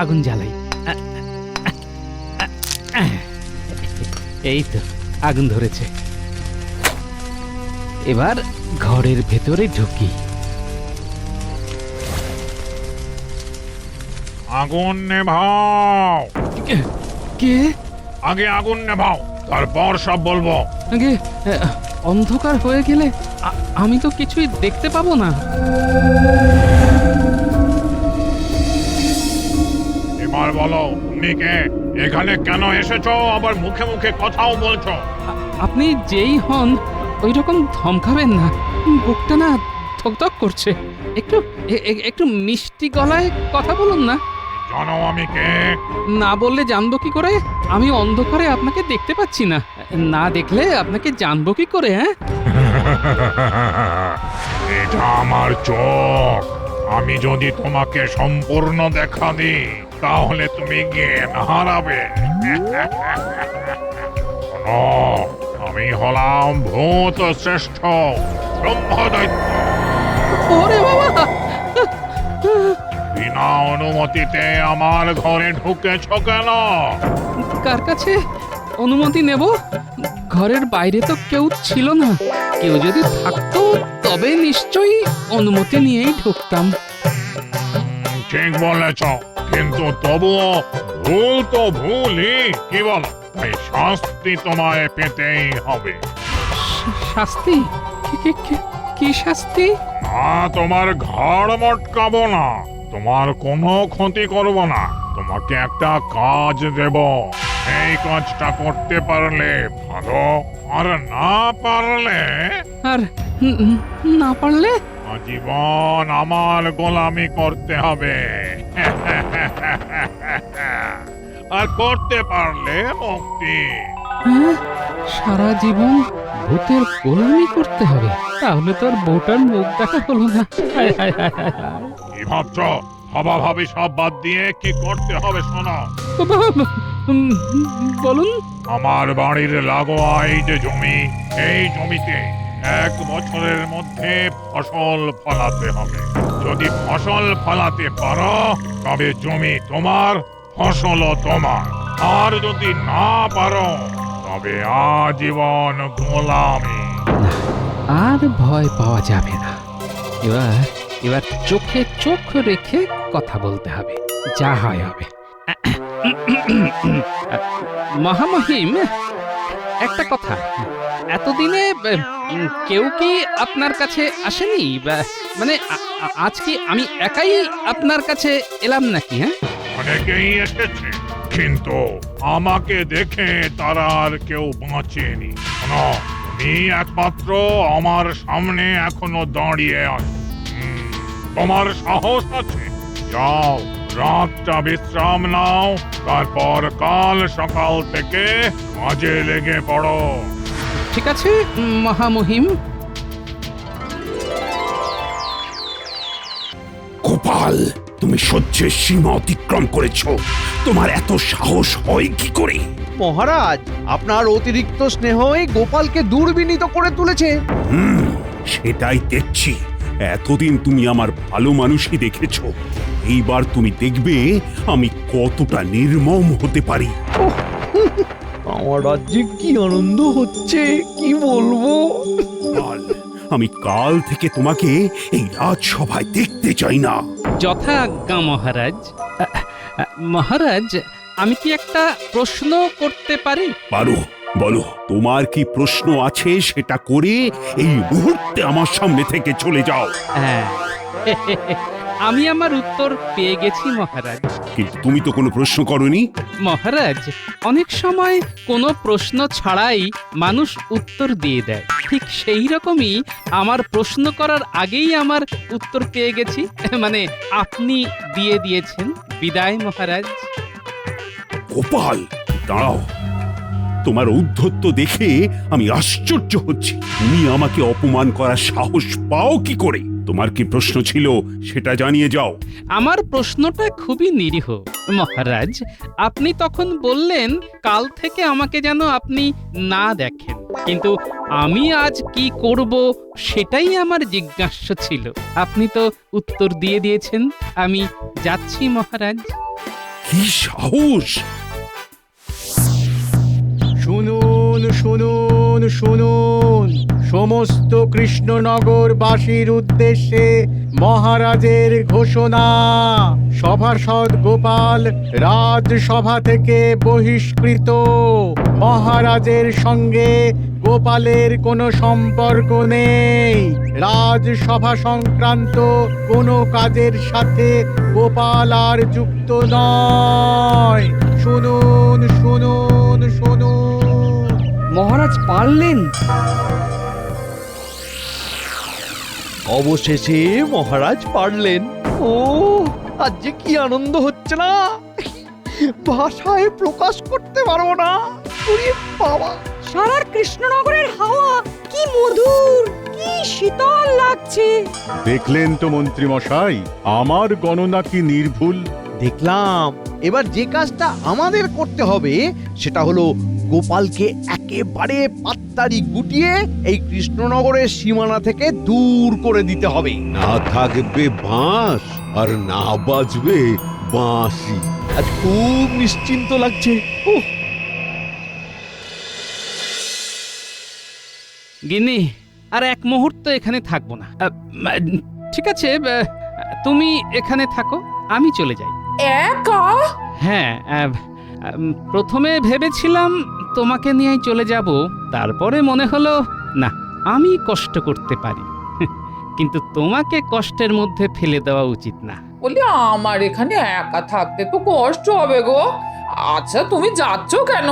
আগুন জ্বালাই। এই তো আগুন ধরেছে। এবার ঘরের ভেতরে ঢুকি। আগুন নেভাও। কে? আগে আগুন নেভাও, তারপর সব বলবো। আগে অন্ধকার হয়ে গেলে আমি তো কিছুই দেখতে পাবো না। এবার বলো, তুমি কে? এখানে কেন এসেছো? আবার মুখে মুখে কথাও বলছো। আপনি যেই হন ওই রকম ধমকাবেন না। বুকটা না ধকধক করছে। একটু একটু মিষ্টি গলায় কথা বলুন না। জানো আমি কে? না বললে জানবো কি করে? আমি অন্ধকারে আপনাকে দেখতে পাচ্ছি না। না দেখলে আপনাকে জানবো কি করে? হ্যাঁ, এটা আমার চোখ। আমি যদি তোমাকে সম্পূর্ণ দেখা দিই তাহলে তুমি জ্ঞান হারাবে। শোনো, আমি হলাম ভূত শ্রেষ্ঠ ব্রহ্মদৈত্য। ওরে বাবা! বিনা অনুমতিতে আমার ঘরে ঢুকেছ কেন? কার কাছে অনুমতি নেব? ঘরের বাইরে তো কেউ ছিল না। কেউ যদি থাকতো তবে নিশ্চয়ই অনুমতি নিয়েই ঢুকতাম। ঠিক বলেছ, কিন্তু তবুও ভুল তো ভুলই। কি বলো? এই শাস্তি তোমায় পেতেই হবে। শাস্তি? কি শাস্তি? না, তোমার ঘাড় মটকাবো না, তোমার কোনো ক্ষতি করব না, তোমাকে একটা কাজ দেব। এই কাজটা করতে পারলে ভালো, আর না পারলে আর না পারলে? আজীবন আমার গোলামি করতে হবে। আর করতে পারলে মুক্তি। হ্যাঁ, সারা জীবন ভূতের গোলামি করতে হবে? তাহলে তো আর বউটার মুখ দেখা হলো না। হায় হায় হায় হায় হায়। কি ভাবছ? ভাবাভাবি সব বাদ দিয়ে কি করতে হবে শোনো। উম, বলুন। আমার বাড়ির লাগোয়া এই যে জমি, এই জমিতে 1 বছরের মধ্যে ফসল ফলাতে হবে। যদি ফসল ফলাতে পারো তবে জমি তোমার, ফসলও তোমার। আর যদি না পারো তবে আজীবন গোলামি। আর ভয় পাওয়া যাবে না। এবার এবার চোখে চোখ রেখে কথা বলতে হবে। যা হয় হবে। মহামহিম, একটা কথা। এতদিনে কেউ কি আপনার কাছে আসেনি? মানে আজ কি আমি একাই আপনার কাছে এলাম নাকি? হ্যাঁ, অনেকেই এসেছে, কিন্তু আমাকে দেখে তারা আর কেউ বাঁচেনি। শোনো, তুমি একমাত্র আমার সামনে এখনো দাঁড়িয়ে আছো। তোমার সাহস আছে? যাও, রাতটা বিশ্রাম নাও, তারপর কাল সকাল থেকে কাজে লেগে পড়ো। ঠিক আছে মহামহিম। গোপাল, তুমি সহ্যের সীমা অতিক্রম করেছো। তোমার এত সাহস হয় কি করে? মহারাজ, আপনার অতিরিক্ত স্নেহই গোপালকে দুর্বিনীত করে তুলেছে। সেটাই দেখছি। এতদিন তুমি আমার ভালো মানুষই দেখেছো, এইবার তুমি দেখবে আমি কতটা নির্মম হতে পারি। আমার রাজ্যে কি আনন্দ হচ্ছে, কি বলবো। গোপাল, আমি কাল থেকে তোমাকে এই রাজসভায় দেখতে চাই না। যথা আজ্ঞা মহারাজ। মহারাজ, আমি কি একটা প্রশ্ন করতে পারি? পারো, বলো তোমার কি প্রশ্ন আছে, সেটা করে এই মুহূর্তে আমার সামনে থেকে চলে যাও। হ্যাঁ, আমি আমার উত্তর পেয়ে গেছি মহারাজ। কিন্তু তুমি তো কোনো প্রশ্ন করনি। মহারাজ, অনেক সময় কোনো প্রশ্ন ছাড়াই মানুষ উত্তর দিয়ে দেয়। ঠিক সেই রকমই আমার প্রশ্ন করার আগেই আমার উত্তর পেয়ে গেছি। মানে আপনি দিয়ে দিয়েছেন। বিদায় মহারাজ। গোপাল, দাঁড়াও। তোমার ঔদ্ধত্য দেখে আমি আশ্চর্য হচ্ছি। তুমি আমাকে অপমান করার সাহস পাও কি করে? তোমার কি প্রশ্ন ছিল সেটা জানিয়ে যাও। আমার প্রশ্নটা খুবই নিরীহ মহারাজ। আপনি তখন বললেন কাল থেকে আমাকে যেন আপনি না দেখেন, কিন্তু আমি আজ কি করব সেটাই আমার জিজ্ঞাসা ছিল। আপনি তো উত্তর দিয়ে দিয়েছেন। আমি যাচ্ছি মহারাজ। কি সাহস! শুনুন শুনুন শুনুন, সমস্ত কৃষ্ণনগরবাসীর উদ্দেশ্যে মহারাজের ঘোষণা। সভাসদ গোপাল রাজসভা থেকে বহিষ্কৃত। মহারাজের সঙ্গে গোপালের কোনো সম্পর্ক নেই। রাজসভা সংক্রান্ত কোনো কাজের সাথে গোপাল আর যুক্ত নয়। শুনুন শুনুন শুনুন। মহারাজ পারলেন? অবশেষে মহারাজ পারলেন। ও, আজ যে কি আনন্দ হচ্ছে না, ভাষায় প্রকাশ করতে পারবো না। ওরে বাবা! সারা কৃষ্ণনগরের হাওয়া কি মধুর, কি শীতল লাগছে। দেখলেন তো মন্ত্রী মশাই, আমার গণনা কি নির্ভুল? দেখলাম। এবার যে কাজটা আমাদের করতে হবে সেটা হলো গোপালকে একেবারে পাত্তারি গুটিয়ে এই কৃষ্ণনগরের সীমানা থেকে দূর করে দিতে হবে। না থাকবে বাঁশ আর না বাজবে বাঁশি। আজ খুব নিশ্চিন্ত লাগছে। উহ, গিন্নি, আর এক মুহূর্ত এখানে থাকবো না। ঠিক আছে, তুমি এখানে থাকো, আমি চলে যাই। একা? হ্যাঁ, প্রথমে ভেবেছিলাম তোমাকে নিয়েই চলে যাব, তারপরে মনে হলো না, আমি কষ্ট করতে পারি, কিন্তু তোমাকে কষ্টের মধ্যে ফেলে দেওয়া উচিত না। বলি আমার এখানে একা থাকতে তো কষ্ট হবে গো। আচ্ছা তুমি যাচ্ছ কেন?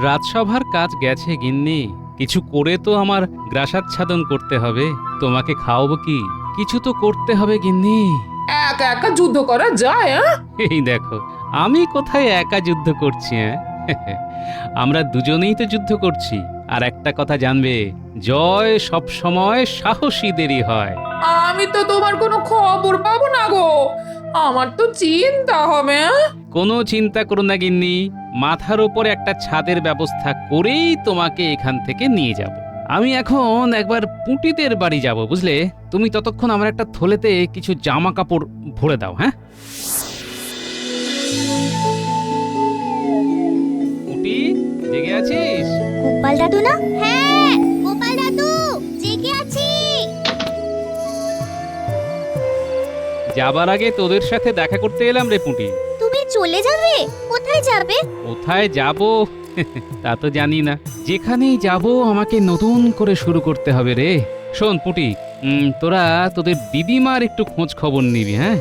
রাজসভার কাজ গেছে গিন্নি, কিছু করে তো আমার গ্রাসাচ্ছাদন করতে হবে। তোমাকে খাওয়াবো কি, কিছু তো করতে হবে গিন্নি। একা একা যুদ্ধ করা যায়? এই দেখো, আমি কোথায় একা যুদ্ধ করছি? আমরা দুজনেই তো যুদ্ধ করছি। আর একটা কথা জানবে, জয় সব সময় সাহসীদেরই হয়। আমি তো তোমার কোনো খবর পাবো না গো, আমার তো চিন্তা হবে। কোনো চিন্তা করো না গিন্নি, মাথার উপরে একটা ছাদের ব্যবস্থা করেই তোমাকে এখান থেকে নিয়ে যাব। আমি এখন একবার পুঁটিদের বাড়ি যাব, বুঝলে? তুমি ততক্ষণ আমার একটা থলেতে কিছু জামা কাপড় ভরে দাও। হ্যাঁ পুঁটি, জেগে আছিস? গোপাল দাদু না? হ্যাঁ, গোপাল দাদু, জেগে আছি। যাবার আগে তোদের সাথে দেখা করতে এলাম রে পুঁটি। তুমি চলে যাবে? কোথায় যাবে? কোথায় যাব তা তো জানি না, যেখানেই যাব আমাকে নতুন করে শুরু করতে হবে রে। শোন পুঁটি, তোরা তোদের দিদিমার একটু খোঁজ খবর নিবি। হ্যাঁ,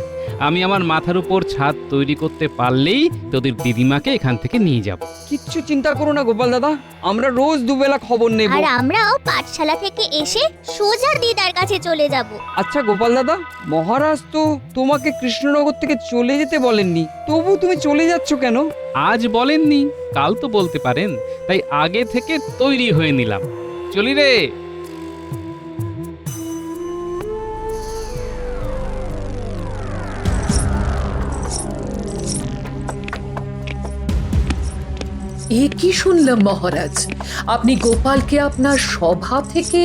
আমি আমার মাথার উপর ছাদ তৈরি করতে পারলেই তোদের দিদিমাকে এখান থেকে নিয়ে যাব। কিচ্ছু চিন্তা করো না গোপাল দাদা, আমরা রোজ দুবেলা খবর নেব। আর আমরাও পাঠশালা থেকে এসে সোজা দিদার কাছে চলে যাব। আচ্ছা গোপাল দাদা, মহারাজ তো তোমাকে কৃষ্ণনগর থেকে চলে যেতে বলেননি, তবু তুমি চলে যাচ্ছ কেন? আজ বলেননি, কাল তো বলতে পারেন, তাই আগে থেকে তৈরি হয়ে নিলাম। চলি রে। এ কি শুনলাম মহারাজ, আপনি গোপালকে আপনার সভা থেকে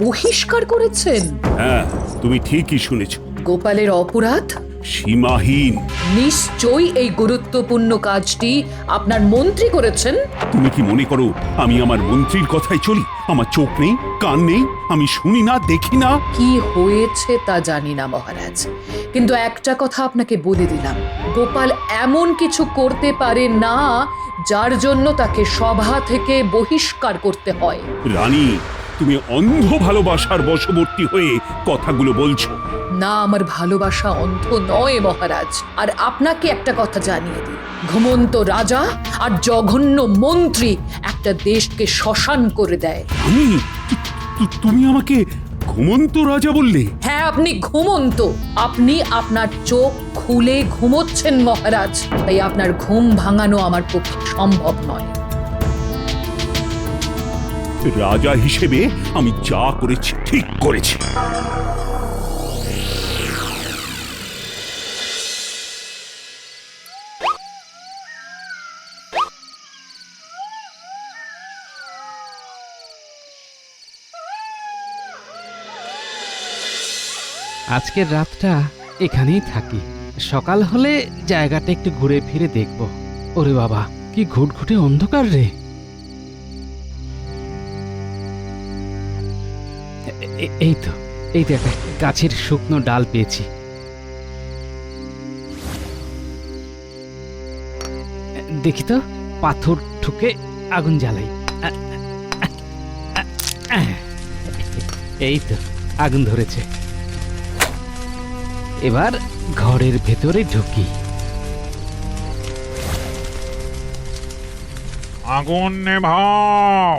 বহিষ্কার করেছেন? হ্যাঁ, তুমি ঠিকই শুনেছ। গোপালের অপরাধ সীমাহীন। নিশ্চয়ই এই গুরুত্বপূর্ণ কাজটি আপনার মন্ত্রী করেছেন। তুমি কি মনে করো আমি আমার মন্ত্রীর কথায় চলি? আমার চোখ নেই, কান নেই, আমি শুনি না, দেখি না? কি হয়েছে তা জানি না মহারাজ, কিন্তু একটা কথা আপনাকে বলে দিলাম, গোপাল এমন কিছু করতে পারে না যার জন্য তাকে সভা থেকে বহিষ্কার করতে হয়। রানী, তুমি অন্ধ ভালোবাসার বশবর্তী হয়ে কথাগুলো বলছো। না, আমার ভালোবাসা অন্ধ নয় মহারাজ। আর আপনাকে একটা কথা জানিয়ে দিই, ঘুমন্ত রাজা আর জঘন্য মন্ত্রী একটা দেশকে শ্মশান করে দেয়। তুমি আমাকে ঘুমন্ত রাজা বললে? হ্যাঁ, আপনি ঘুমন্ত। আপনি আপনার চোখ খুলে ঘুমোচ্ছেন মহারাজ, তাই আপনার ঘুম ভাঙানো আমার পক্ষে সম্ভব নয়। রাজা হিসেবে আমি যা করেছি ঠিক করেছি। আজকের রাতটা এখানেই থাকি। সকাল হলে জায়গাটা একটু ঘুরে ফিরে দেখব। ওরে বাবা, কি ঘুটঘুটে অন্ধকার রে। এই তো একটা গাছের শুকনো ডাল পেয়েছি। দেখি তো, পাথর ঠুকে আগুন জ্বালাই। এই তো আগুন ধরেছে। এবার ঘরের ভেতরে ঢুকি। আগুন নেভাও,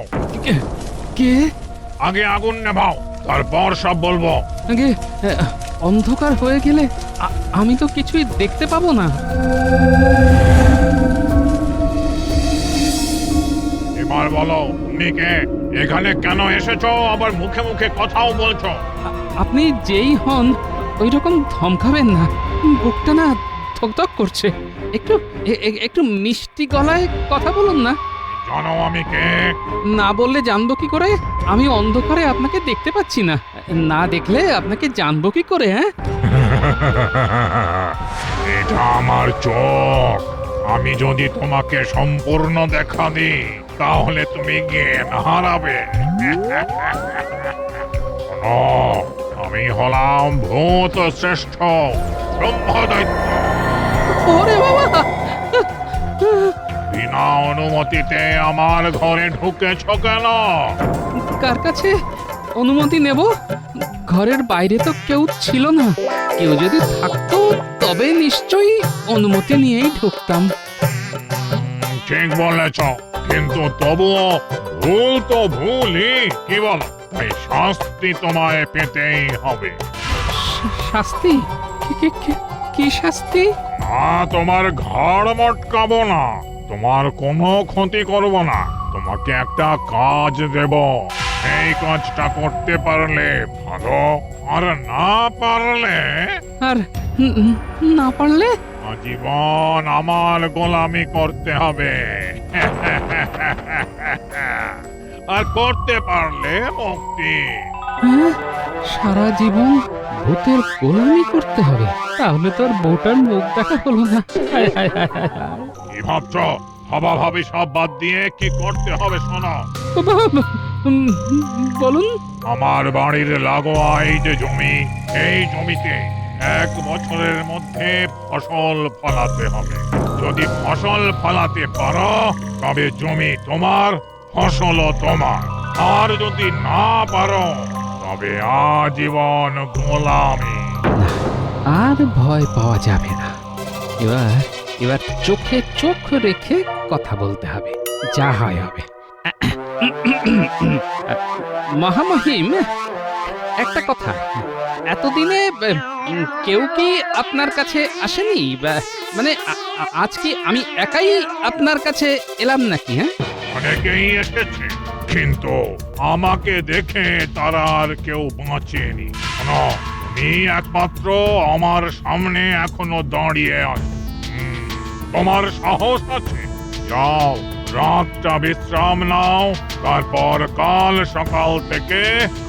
কে? আগে আগুন নেভাও, তারপর সব বলবো। আগে অন্ধকার হয়ে গেলে আমি তো কিছুই দেখতে পাবো না। এবার বলো, তুমি কে? এখানে কেন এসেছো? আবার মুখে মুখে কথাও বলছো। আপনি যেই হন ওই রকম ধমকাবেন না, বুকটা না ধকধক করছে। একটু একটু মিষ্টি গলায় কথা বলুন না। জানো আমি কে? না বললে জানবো কি করে? আমি অন্ধকারে আপনাকে দেখতে পাচ্ছি না, না দেখলে আপনাকে জানবো কি করে? হ্যাঁ, এটা আমার চোখ। আমি যদি তোমাকে সম্পূর্ণ দেখা দিই তাহলে তুমি জ্ঞান হারাবে। শোনো, আমি হলাম ভূত শ্রেষ্ঠ ব্রহ্মদৈত্য। ওরে বাবা, বিনা অনুমতিতে আমার ঘরে ঢুকেছ কেন? কার কাছে অনুমতি নেব? ঘরের বাইরে তো কেউ ছিল না। কেউ যদি থাকতো তবে নিশ্চয়ই অনুমতি নিয়েই ঢুকতাম। ঠিক বলেছ, কিন্তু তবুও ভুল তো ভুলই, কি বল? তাই শাস্তি তোমায় পেতেই হবে। শাস্তি? কি শাস্তি? না, তোমার ঘাড় মটকাবো না, তোমার কোনো ক্ষতি করব না, তোমাকে একটা কাজ দেব। এই কাজটা করতে পারলে ভালো, আর না পারলে আর না পারলে? আজীবন আমার গোলামি করতে হবে। আর করতে পারলে মুক্তি। হ্যাঁ, সারা জীবন ভূতের গোলামি করতে হবে? তাহলে তোর বউটার মুখ দেখা হলো না। হায় হায় হায় হায় হায়। কি ভাবছো? ভাবাভাবি সব বাদ দিয়ে কি করতে হবে শোনো। বলুন। আমার বাড়ির লাগোয়া এই যে জমি, এই জমিতে 1 বছরের মধ্যে ফসল ফলাতে হবে। যদি ফসল ফলাতে পারো তবে জমি তোমার, ফসলও তোমার। আর যদি না পারো তবে আজীবন গোলামি। আর ভয় পাওয়া যাবে না। এবার চোখে চোখ রেখে কথা বলতে হবে, যা হয় হবে। মহামহিম, একটা কথা, এতদিনে কেউ কি আপনার কাছে আসেনি? মানে আজ কি আমি একাই আপনার কাছে এলাম নাকি? হ্যাঁ, অনেকেই এসেছে, কিন্তু আমাকে দেখে তারা আর কেউ বাঁচেনি। শোনো, তুমি একমাত্র আমার সামনে এখনো দাঁড়িয়ে আছো। তোমার সাহস আছে? যাও, রাতটা বিশ্রাম নাও, তারপর কাল সকাল থেকে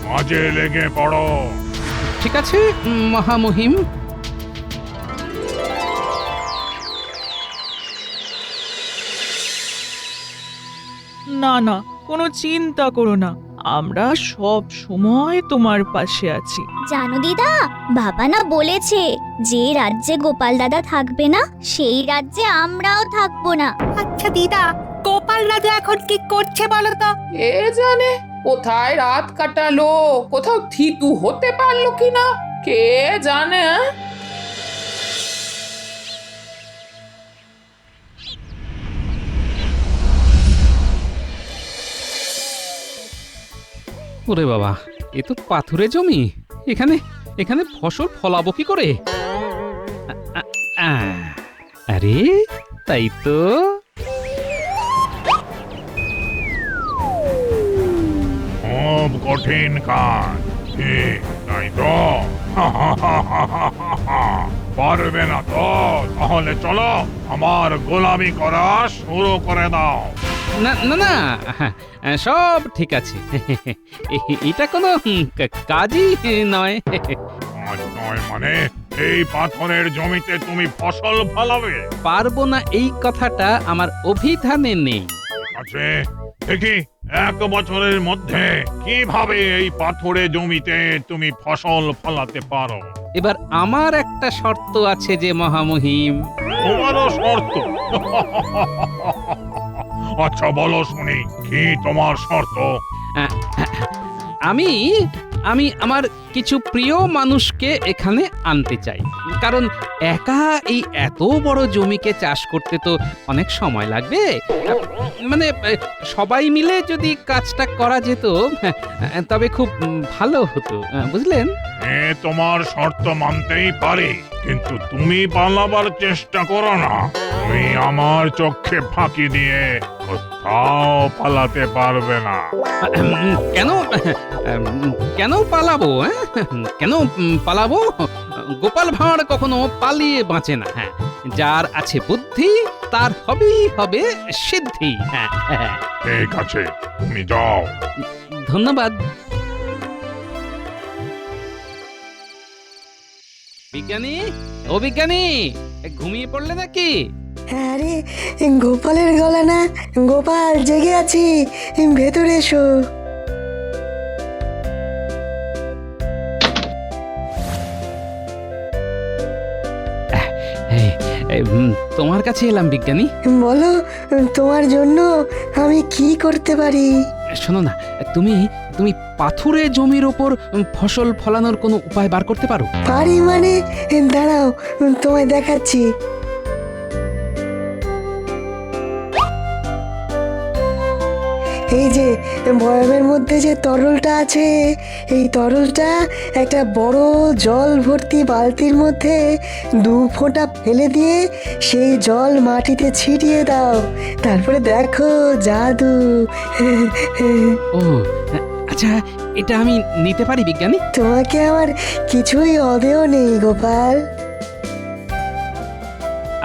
কাজে লেগে পড়ো। ঠিক আছে মহামহিম। না না, কোনো চিন্তা করো না, আমরা সব সময় তোমার পাশে আছি। জানো দিদা, বাবা না বলেছে যে রাজ্যে গোপাল দাদা থাকবে না সেই রাজ্যে আমরাও থাকবো না। আচ্ছা দিদা, গোপাল দাদা এখন কি করছে বলো তো? এ জানে কোথায় রাত কাটালো, কোথাও থিতু হতে পারলো কিনা, কে জানে। ওরে বাবা, এ তো পাথুরে জমি। এখানে এখানে ফসল ফলাবো কি করে? আরে তাই তো। খুব কঠিন কাজ, তাই তো? পারবে না তো? তাহলে চলো, আমার গোলামি করা শুরু করে দাও। না না না, সব ঠিক আছে। এটা কোনো কাজই নয়। আজ নয় মানে এই পাথরের জমিতে তুমি ফসল ফলাবে? পারবো না এই কথাটা আমার অভিধানে নেই। ঠিক আছে, দেখি 1 বছরের মধ্যে কিভাবে এই পাথরে জমিতে তুমি ফসল ফলাতে পারো। এবার আমার একটা শর্ত আছে যে মহামহিম। তোমারও শর্ত? আচ্ছা বলো শুনি, কি তোমার শর্ত? আহ, আমি আমি আমার কিছু প্রিয় মানুষকে এখানে আনতে চাই, কারণ একা এই এত বড় জমিকে চাষ করতে তো অনেক সময় লাগবে। মানে সবাই মিলে যদি কাজটা করা যেত তবে খুব ভালো হতো, বুঝলেন? তোমার শর্ত মানতেই পারি, কিন্তু তুমি পালাবার চেষ্টা করো না। তুমি আমার চোখে ফাঁকি দিয়ে কোথাও পালাতে পারবে না। কেন কেন পালাবো? কেন পালাবো? গোপাল ভাঁড় কখনো পালিয়ে বাঁচে না। হ্যাঁ, যার আছে বুদ্ধি তার হবেই হবে সিদ্ধি। হ্যাঁ, ঠিক আছে, তুমি যাও। ধন্যবাদ। বিজ্ঞানী, ও বিজ্ঞানী, ঘুমিয়ে পড়লে নাকি? আরে গোপালের গলা না? গোপাল, জেগে আছি, ভেতরে এসো। তোমার কাছে এলাম বিজ্ঞানী। বলো, তোমার জন্য আমি কি করতে পারি? শোনো না, তুমি তুমি পাথুরে জমির ওপর ফসল ফলানোর কোনো উপায় বার করতে পারো? পারি মানে? দাঁড়াও, তোমায় দেখাচ্ছি। এই যে বয়ামের মধ্যে যে তরলটা আছে, এই তরলটা একটা বড় জল ভর্তি বালতির মধ্যে 2 ফোঁটা ফেলে দিয়ে সেই জল মাটিতে ছিটিয়ে দাও, তারপরে দেখো জাদু। ও আচ্ছা, এটা আমি নিতে পারি বিজ্ঞানী? তোমাকে আমার কিছুই অদেয় নেই গোপাল।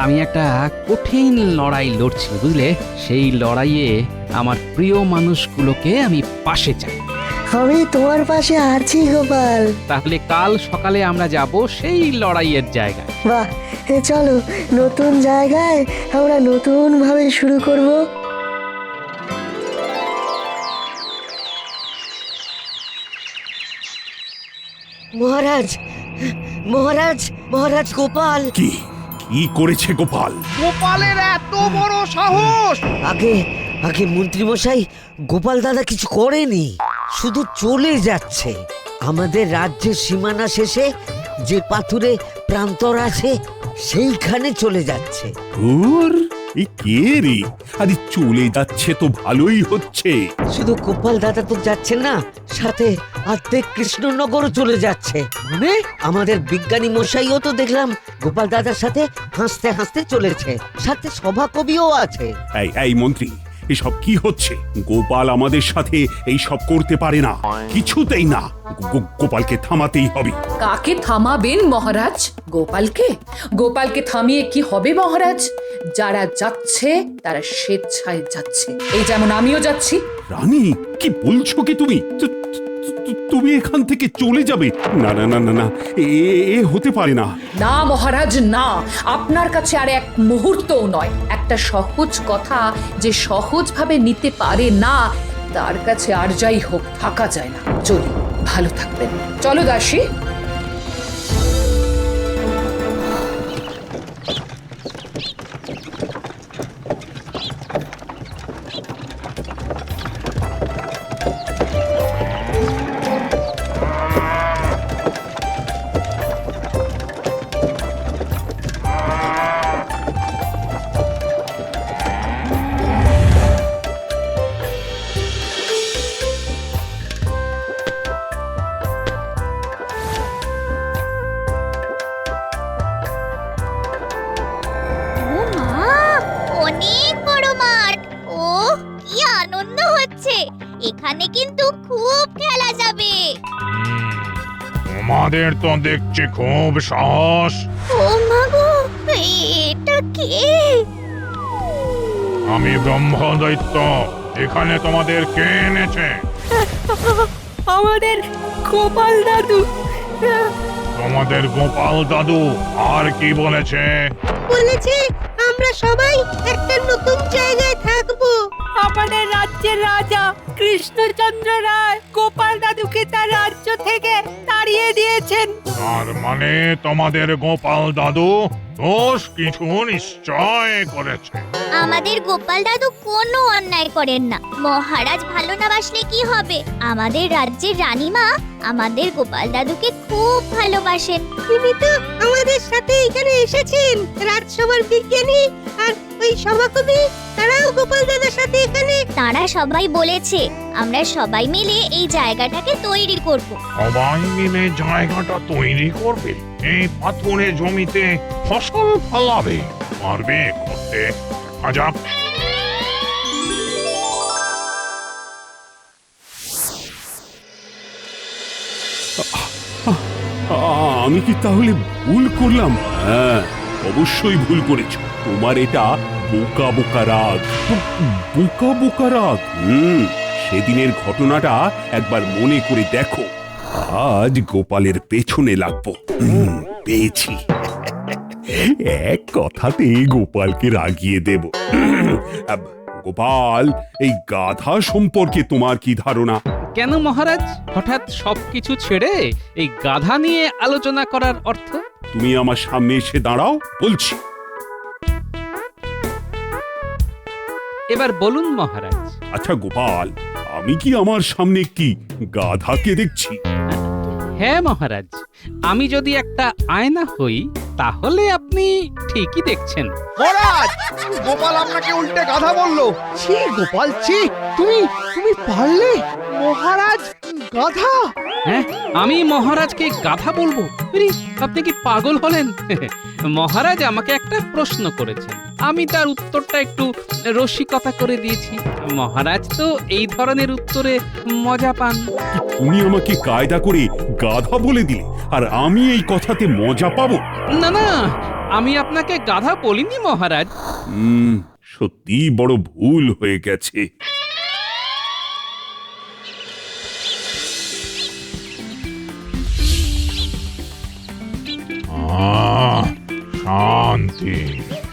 আমি একটা কঠিন লড়াই লড়ছি, বুঝলে? সেই লড়াইয়ে আমার প্রিয় মানুষগুলোকে আমি পাশে চাই। আমি তোমার পাশে আছি গোপাল। তাহলে কাল সকালে আমরা যাব সেই লড়াইয়ের জায়গায়। বাহ, চলো, নতুন জায়গায় আমরা নতুন ভাবে শুরু করব। মহারাজ, মহারাজ, মহারাজ গোপাল। কি কি করেছে গোপাল? গোপালের এত বড় সাহস! আগে আগে মন্ত্রীমশাই, গোপাল দাদা কিছু করেনি, শুধু চলে যাচ্ছে। আমাদের রাজ্যের সীমানা শেষে যে পাথুরে প্রান্তর আছে সেইখানে চলে যাচ্ছে। এই কে রে? আরে চলে যাচ্ছে তো ভালোই হচ্ছে। শুধু গোপাল দাদা তো যাচ্ছে না, সাথে অর্ধেক কৃষ্ণনগরও চলে যাচ্ছে। মানে আমাদের বিজ্ঞানী মশাইও তো দেখলাম গোপাল দাদার সাথে হাসতে হাসতে চলেছে, সাথে সভাকবিও আছে। এই মন্ত্রী, এসব কি হচ্ছে? গোপাল আমাদের সাথে এই সব করতে পারে না, কিছুতেই না। গোপালকে থামাতেই হবে। কাকে থামাবেন মহারাজ? গোপালকে? গোপালকে থামিয়ে কি হবে মহারাজ? যারা যাচ্ছে তারা স্বেচ্ছায় যাচ্ছে, এই যেমন আমিও যাচ্ছি। রানী, কি বলছো কি তুমি? তুমি এখান থেকে চলে যাবে? না না না না না, এ হতে পারে না। না মহারাজ, না। আপনার কাছে আর এক মুহূর্তও নয়। একটা সহজ কথা যে সহজভাবে নিতে পারে না, তার কাছে আর যাই হোক থাকা যায় না। চলি, ভালো থাকবেন। চলো দাসী। অনেক বড় মাঠ। ও কি আনন্দ হচ্ছে! এখানে কিন্তু খুব খেলা যাবে। তোমাদের তো দেখছি খুব সাহস। ও মা গো, এটা কে? আমি ব্রহ্মদৈত্য। এখানে তোমাদের কে এনেছে? আমাদের গোপাল দাদু। তোমাদের গোপাল দাদু আর কি বলেছে? বলেছে আমরা সবাই একটা নতুন জায়গায় থাকবো। আমাদের রাজ্যের রাজা কৃষ্ণচন্দ্র রায় গোপাল দাদুকে তার রাজ্য থেকে তাড়িয়ে দিয়েছেন। তার মানে তোমাদের গোপাল দাদু দোষ কিছু নিশ্চয় করেছে। আমাদের গোপাল দাদু কোনো অন্যায় করেন না। মহারাজ ভালো না বাসলে কি হবে? আমাদের রাজ্যের রানীমা আমাদের গোপাল দাদুকে খুব ভালোবাসেন। তিনি তো আমাদের সাথে এখানে এসেছেন। রাজসভার বিজ্ঞানী আর ওই সভাকবি তারাও গোপাল দাদার সাথে এখানে। তারা সবাই বলেছে আমরা সবাই মিলে এই জায়গাটাকে তৈরি করব। সবাই মিলে জায়গাটা তৈরি করবে? এই পাথুরে জমিতে ফসল ফলাবে? পারবে করতে? দেখা যাক। আমি কি তাহলে ভুল করলাম? হ্যাঁ, অবশ্যই ভুল করেছ। তোমার এটা বোকা বোকা রাগ। বোকা বোকা রাগ। সেদিনের ঘটনাটা একবার মনে করে দেখো। আজ গোপালের পেছনে লাগবো। পেয়েছি। এক কথাতে গোপালকে রাগিয়ে দেব। গোপাল, এই গাধা সম্পর্কে তোমার কি ধারণা? কেন মহারাজ, হঠাৎ সবকিছু ছেড়ে এই গাধা নিয়ে আলোচনা করার অর্থ? তুমি আমার সামনে এসে দাঁড়াও, বলছি। এবার বলুন মহারাজ। আচ্ছা গোপাল, আমি কি আমার সামনে একটি গাধাকে দেখছি? হ্যাঁ মহারাজ, আমি যদি একটা আয়না হই তাহলে আপনি ঠিকই দেখছেন। মহারাজ, গোপাল আপনাকে উল্টে গাধা বললো। ছি গোপাল, ছি! তুমি তুমি পারলে? মহারাজ গাধা? হ্যাঁ, আমি মহারাজকে গাধা বলবো? আরে, আপনি কি পাগল হলেন? মহারাজ আমাকে একটা প্রশ্ন করেছেন, আমি তার উত্তরটা একটু রসিকতা করে দিয়েছি। মহারাজ তো এই ধরনের উত্তরে মজা পান। তুমি আমাকে কায়দা করে গাধা বলে দিলে, আর আমি এই কথাতে মজা পাবো? না না, আমি আপনাকে গাধা বলিনি মহারাজ। সত্যি বড় ভুল হয়ে গেছে। শান্তি,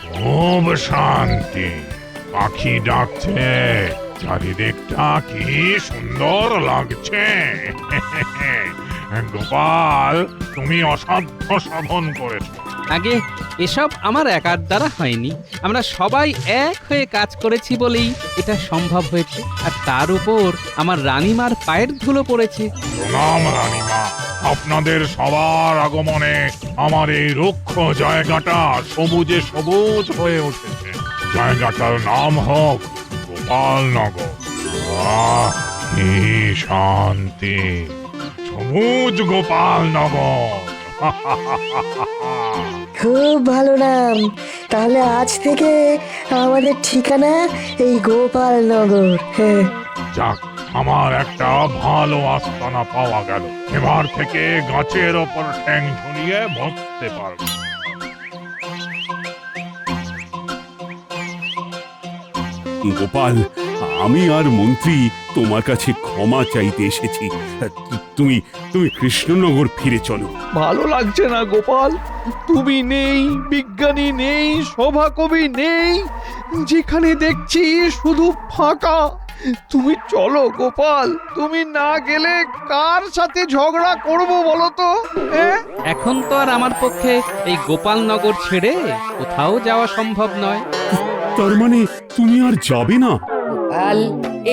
খুব শান্তি। পাখি ডাকছে, চারিদিকটা কি সুন্দর লাগছে। গোপাল, তুমি অসাধ্য সাধন করেছো। আগে এসব আমার একার দ্বারা হয়নি, আমরা সবাই এক হয়ে কাজ করেছি বলেই এটা সম্ভব হয়েছে। আর তার উপর আমার রানীমার পায়ের ধুলো পড়েছে। প্রণাম রানীমা, আপনাদের সবার আগমনে আমার এই রুক্ষ জায়গাটা সবুজে সবুজ হয়ে উঠেছে। জায়গাটার নাম হোক গোপালনগর। কি শান্তি! সবুজ গোপালনগর। খুব ভালো নাম। তাহলে আজ থেকে আমাদের ঠিকানা এই গোপালনগর। হ্যাঁ, যাক, আমার একটা ভালো আস্তানা পাওয়া গেল। এবার থেকে গাছের ওপর ঠ্যাং ঝুলিয়ে বসতে পারবো। গোপাল, আমি আর মন্ত্রী তোমার কাছে ক্ষমা চাইতে এসেছি। তুমি তুমি কৃষ্ণনগর ফিরে চলো। ভালো লাগছে না গোপাল। তুমি নেই, বিজ্ঞানী নেই, সভাকবি নেই, যেখানে দেখছি শুধু ফাঁকা। তুমি চলো গোপাল, তুমি না গেলে কার সাথে ঝগড়া করব বলো তো? এখন তো আর আমার পক্ষে এই গোপালনগর ছেড়ে কোথাও যাওয়া সম্ভব নয়। তার মানে তুমি আর যাবে না? গোপাল,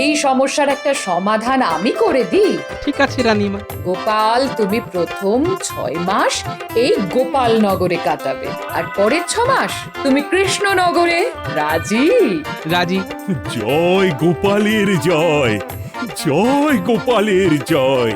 এই সমস্যার একটা সমাধান আমি করে দিই। ঠিক আছে রানীমা। গোপাল, তুমি প্রথম 6 মাস এই গোপালনগরে কাটাবে, আর পরের 6 মাস তুমি কৃষ্ণনগরে। রাজি? রাজি। জয় গোপালের জয়, জয় গোপালের জয়।